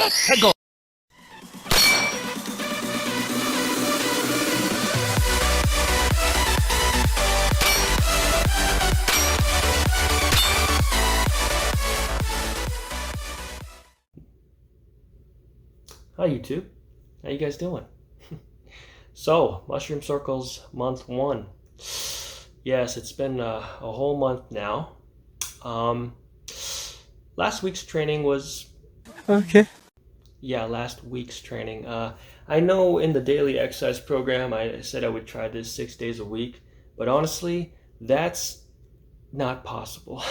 Let's go. Hi YouTube, how you guys doing? So, Mushroom Circles month 1. Yes, it's been a whole month now. Um, last week's training was, Okay. yeah, last week's training. I know in the daily exercise program I said I would try this 6 days a week, but honestly, that's not possible.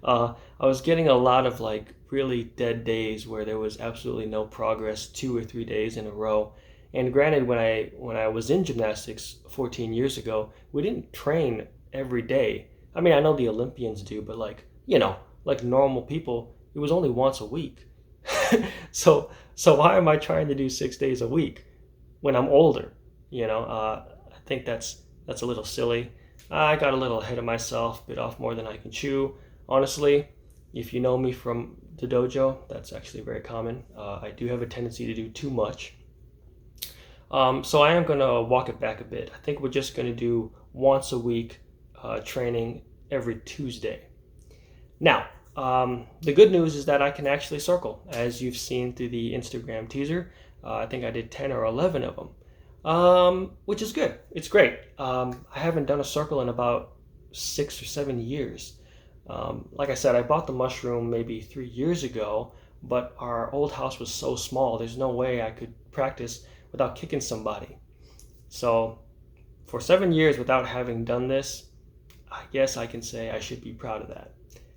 I was getting a lot of like really dead days where there was absolutely no progress 2 or 3 days in a row. And granted, when I was in gymnastics 14 years ago, we didn't train every day. I mean, I know the Olympians do, but like normal people, it was only once a week. So why am I trying to do 6 days a week when I'm older? I think that's a little silly. I got a little ahead of myself, bit off more than I can chew. Honestly, if you know me from the dojo, that's actually very common. I do have a tendency to do too much. So I am going to walk it back a bit. I think we're just going to do once a week training every Tuesday. Now, the good news is that I can actually circle, as you've seen through the Instagram teaser. I think I did 10 or 11 of them, which is good. It's great. I haven't done a circle in about 6 or 7 years. Like I said, I bought the mushroom maybe 3 years ago, but our old house was so small, there's no way I could practice without kicking somebody. So, for 7 years without having done this, I guess I can say I should be proud of that.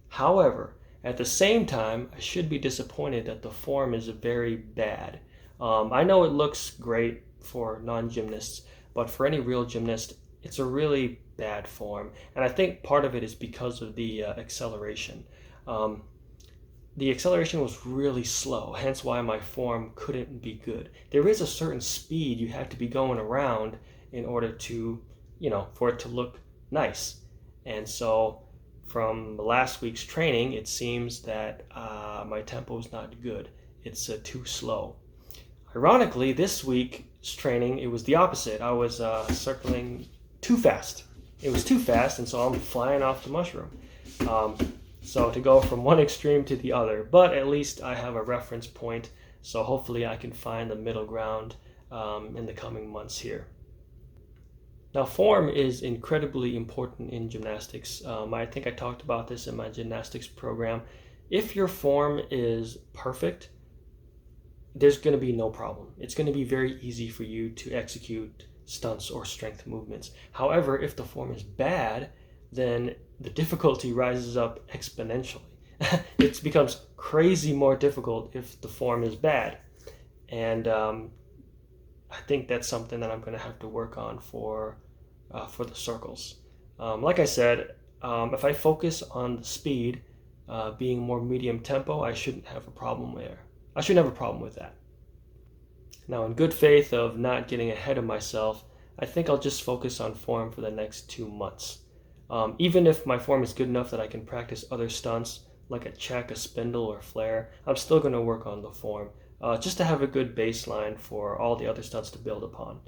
However, at the same time, I should be disappointed that the form is very bad. I know it looks great for non-gymnasts, but for any real gymnast, it's a really bad form. And I think part of it is because of the acceleration. Um, the acceleration was really slow, hence why my form couldn't be good. There is a certain speed you have to be going around in order to, for it to look nice. And so from last week's training, it seems that my tempo is not good. It's too slow. Ironically, this week's training, it was the opposite. I was circling too fast. It was too fast, and so I'm flying off the mushroom. Um, so to go from one extreme to the other, but at least I have a reference point, so hopefully I can find the middle ground in the coming months here. Now, form is incredibly important in gymnastics. I think I talked about this in my gymnastics program. If your form is perfect, there's going to be no problem. It's going to be very easy for you to execute stunts or strength movements. However, if the form is bad, then the difficulty rises up exponentially. It becomes crazy more difficult if the form is bad. And I think that's something that I'm going to have to work on for the circles. Like I said, if I focus on the speed being more medium tempo, I shouldn't have a problem there. I shouldn't have a problem with that. Now, in good faith of not getting ahead of myself, I think I'll just focus on form for the next 2 months. Even if my form is good enough that I can practice other stunts like a check, a spindle, or flare, I'm still going to work on the form just to have a good baseline for all the other stunts to build upon.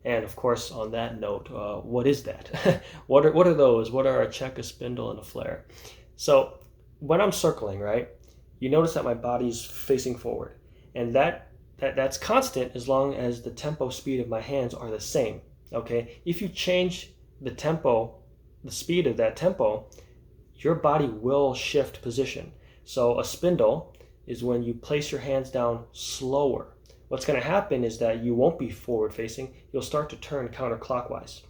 And of course, on that note, what is that? What are those? What are a check, a spindle, and a flare? So when I'm circling, right, you notice that my body's facing forward, and that's constant as long as the tempo speed of my hands are the same. Okay, if you change the tempo, the speed of that tempo, your body will shift position. So a spindle is when you place your hands down slower. What's going to happen is that you won't be forward facing, you'll start to turn counterclockwise.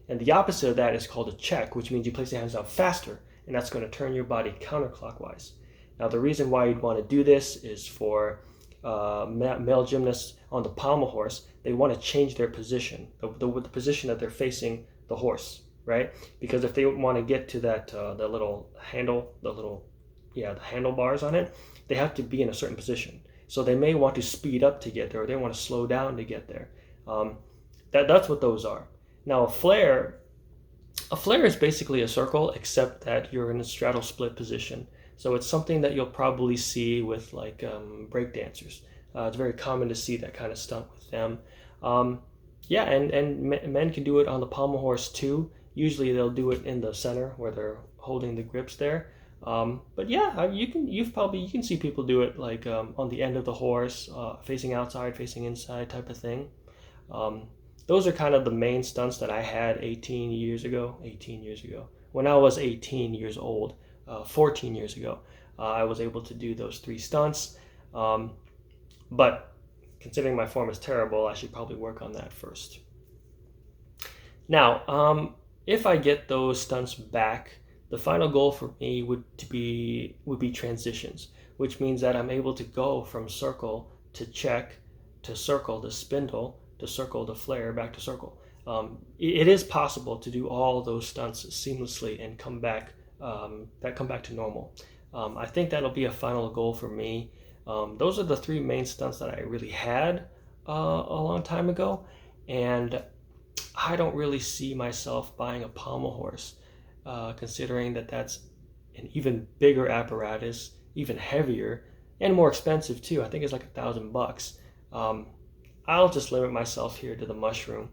And the opposite of that is called a check, which means you place your hands down faster, and that's going to turn your body counterclockwise. Now, the reason why you'd want to do this is for male gymnasts on the pommel horse. They want to change their position, the position that they're facing the horse, right? Because if they want to get to that the little handle, the handlebars on it, they have to be in a certain position. So they may want to speed up to get there, or they want to slow down to get there. That's what those are. Now, a flare is basically a circle, except that you're in a straddle split position. So it's something that you'll probably see with like break dancers. It's very common to see that kind of stunt with them. Yeah, and men can do it on the pommel horse too. Usually they'll do it in the center where they're holding the grips there. But yeah, you can see people do it like on the end of the horse, facing outside, facing inside type of thing. Um, those are kind of the main stunts that I had 18 years ago. 18 years ago, when I was 18 years old, 14 years ago, I was able to do those three stunts. Um, but considering my form is terrible, I should probably work on that first. Now, if I get those stunts back, the final goal for me would be transitions, which means that I'm able to go from circle to check to circle to spindle to circle to flare back to circle. It is possible to do all those stunts seamlessly and come back to normal. I think that'll be a final goal for me. Those are the three main stunts that I really had a long time ago, and I don't really see myself buying a pommel horse, considering that that's an even bigger apparatus, even heavier, and more expensive too. I think it's like $1,000. I'll just limit myself here to the mushroom.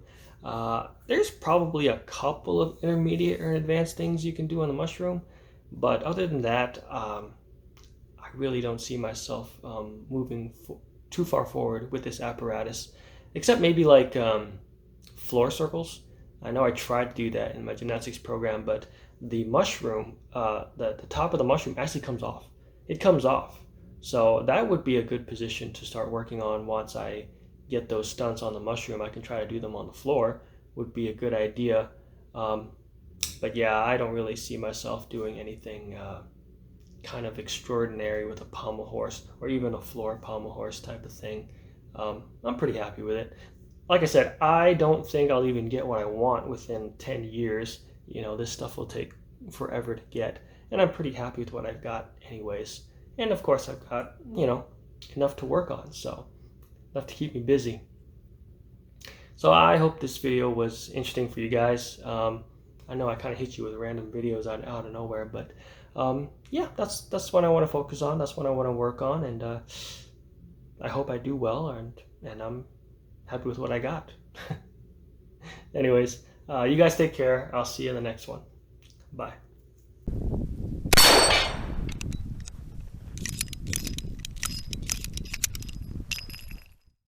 There's probably a couple of intermediate or advanced things you can do on the mushroom, but other than that, I really don't see myself moving too far forward with this apparatus, except maybe like floor circles. I know I tried to do that in my gymnastics program, but the mushroom, the top of the mushroom actually comes off. It comes off. So that would be a good position to start working on once I get those stunts on the mushroom. I can try to do them on the floor, would be a good idea. But yeah, I don't really see myself doing anything kind of extraordinary with a pommel horse or even a floor pommel horse type of thing. I'm pretty happy with it. Like I said, I don't think I'll even get what I want within 10 years. You know, this stuff will take forever to get, and I'm pretty happy with what I've got anyways. And of course, I've got, enough to work on, so enough to keep me busy. So I hope this video was interesting for you guys. I know I kind of hit you with random videos out of nowhere, but yeah, that's what I want to focus on. That's what I want to work on, and I hope I do well, and I'm happy with what I got. Anyways, you guys take care. I'll see you in the next one. Bye.